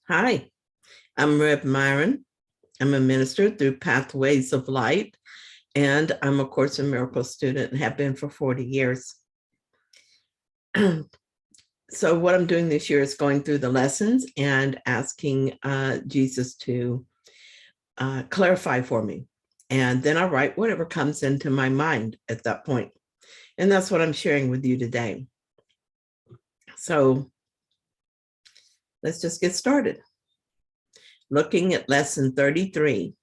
Hi, I'm Reb Myron. I'm a minister through Pathways of Light, and I'm a Course in Miracles student and have been for 40 years. So what I'm doing this year is going through the lessons and asking Jesus to clarify for me. And then I write whatever comes into my mind at that point. And that's what I'm sharing with you today. So let's just get started. Looking at lesson 33,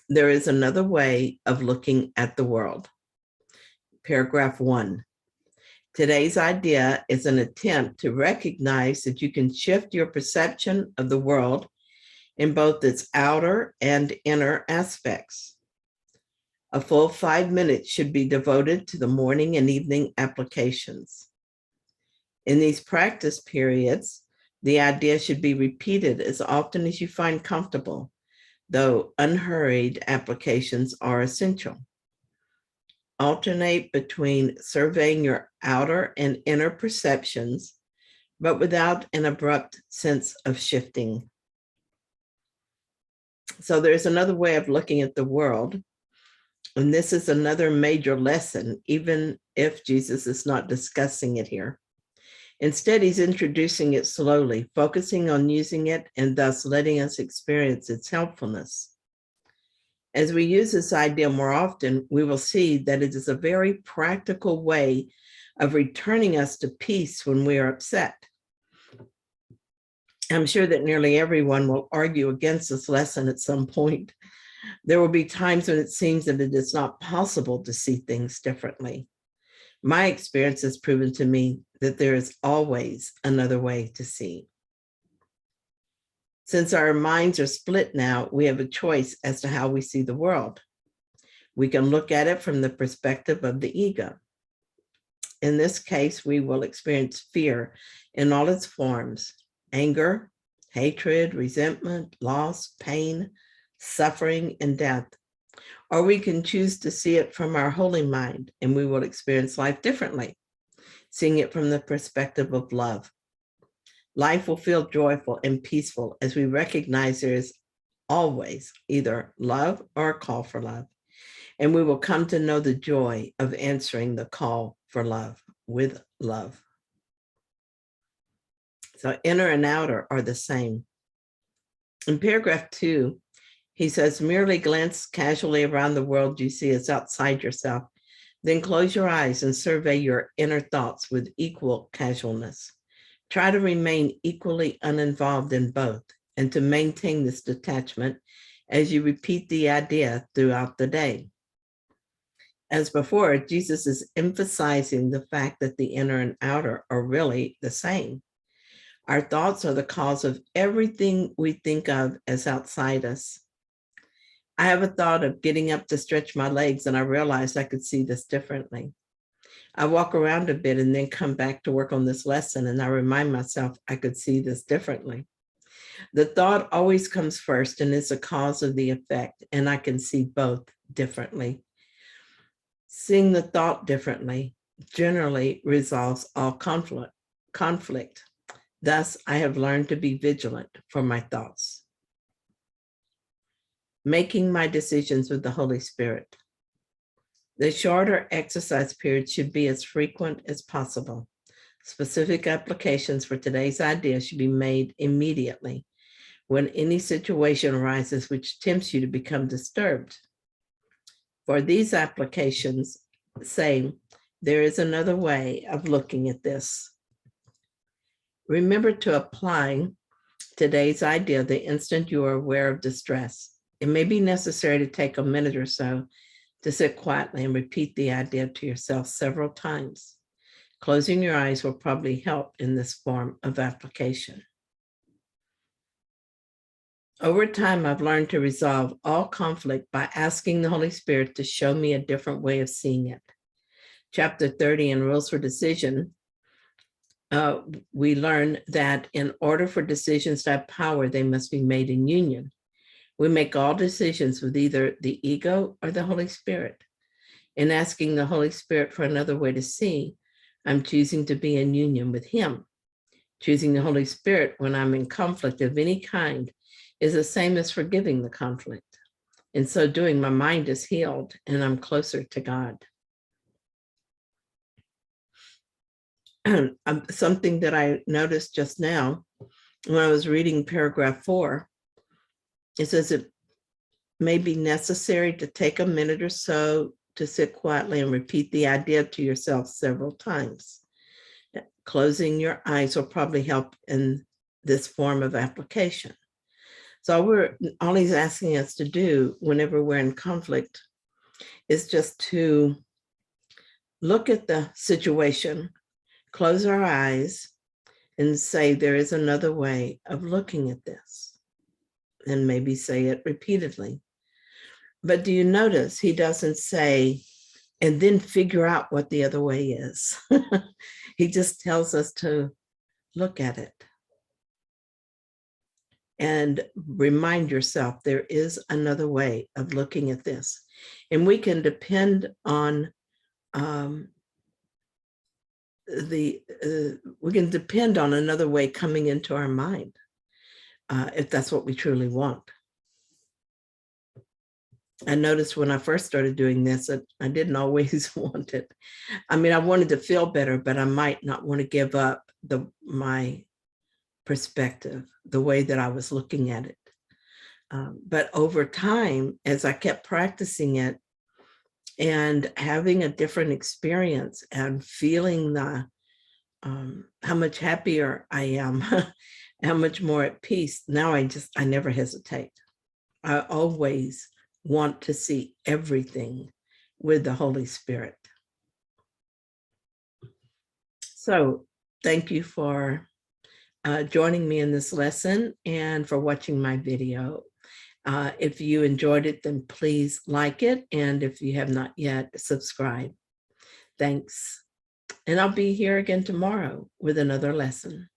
there is another way of looking at the world. Paragraph 1. Today's idea is an attempt to recognize that you can shift your perception of the world in both its outer and inner aspects. A full 5 minutes should be devoted to the morning and evening applications. In these practice periods, the idea should be repeated as often as you find comfortable, though unhurried applications are essential. Alternate between surveying your outer and inner perceptions, but without an abrupt sense of shifting. So there's another way of looking at the world, and this is another major lesson, even if Jesus is not discussing it here. Instead, he's introducing it slowly, focusing on using it and thus letting us experience its helpfulness. As we use this idea more often, we will see that it is a very practical way of returning us to peace when we are upset. I'm sure that nearly everyone will argue against this lesson at some point. There will be times when it seems that it is not possible to see things differently. My experience has proven to me that there is always another way to see. Since our minds are split now, we have a choice as to how we see the world. We can look at it from the perspective of the ego. In this case, we will experience fear in all its forms: anger, hatred, resentment, loss, pain, suffering, and death. Or we can choose to see it from our holy mind, and we will experience life differently, seeing it from the perspective of love. Life will feel joyful and peaceful as we recognize there is always either love or a call for love. And we will come to know the joy of answering the call for love with love. So inner and outer are the same. In paragraph 2, he says, merely glance casually around the world you see as outside yourself. Then close your eyes and survey your inner thoughts with equal casualness. Try to remain equally uninvolved in both and to maintain this detachment as you repeat the idea throughout the day. As before, Jesus is emphasizing the fact that the inner and outer are really the same. Our thoughts are the cause of everything we think of as outside us. I have a thought of getting up to stretch my legs, and I realized I could see this differently. I walk around a bit and then come back to work on this lesson, and I remind myself I could see this differently. The thought always comes first and is a cause of the effect, and I can see both differently. Seeing the thought differently generally resolves all conflict. Thus, I have learned to be vigilant for my thoughts. Making my decisions with the Holy Spirit. The shorter exercise period should be as frequent as possible. Specific applications for today's idea should be made immediately when any situation arises which tempts you to become disturbed. For these applications, say, there is another way of looking at this. Remember to apply today's idea the instant you are aware of distress. It may be necessary to take a minute or so to sit quietly and repeat the idea to yourself several times. Closing your eyes will probably help in this form of application. Over time, I've learned to resolve all conflict by asking the Holy Spirit to show me a different way of seeing it. Chapter 30 in Rules for Decision, we learn that in order for decisions to have power, they must be made in union. We make all decisions with either the ego or the Holy Spirit. In asking the Holy Spirit for another way to see, I'm choosing to be in union with him. Choosing the Holy Spirit when I'm in conflict of any kind is the same as forgiving the conflict. In so doing, my mind is healed and I'm closer to God. Something that I noticed just now when I was reading paragraph 4, it says it may be necessary to take a minute or so to sit quietly and repeat the idea to yourself several times. Closing your eyes will probably help in this form of application. So all he's asking us to do whenever we're in conflict is just to look at the situation, close our eyes, and say, there is another way of looking at this. And maybe say it repeatedly. But do you notice he doesn't say, and then figure out what the other way is? He just tells us to look at it and remind yourself there is another way of looking at this. And we can depend on we can depend on another way coming into our mind if that's what we truly want. I noticed when I first started doing this that I didn't always want it. I mean, I wanted to feel better, but I might not want to give up my perspective, the way that I was looking at it. But over time, as I kept practicing it and having a different experience and feeling how much happier I am, how much more at peace, now I never hesitate. I always want to see everything with the Holy Spirit. So thank you for joining me in this lesson and for watching my video. If you enjoyed it, then please like it. And if you have not yet, subscribe. Thanks. And I'll be here again tomorrow with another lesson.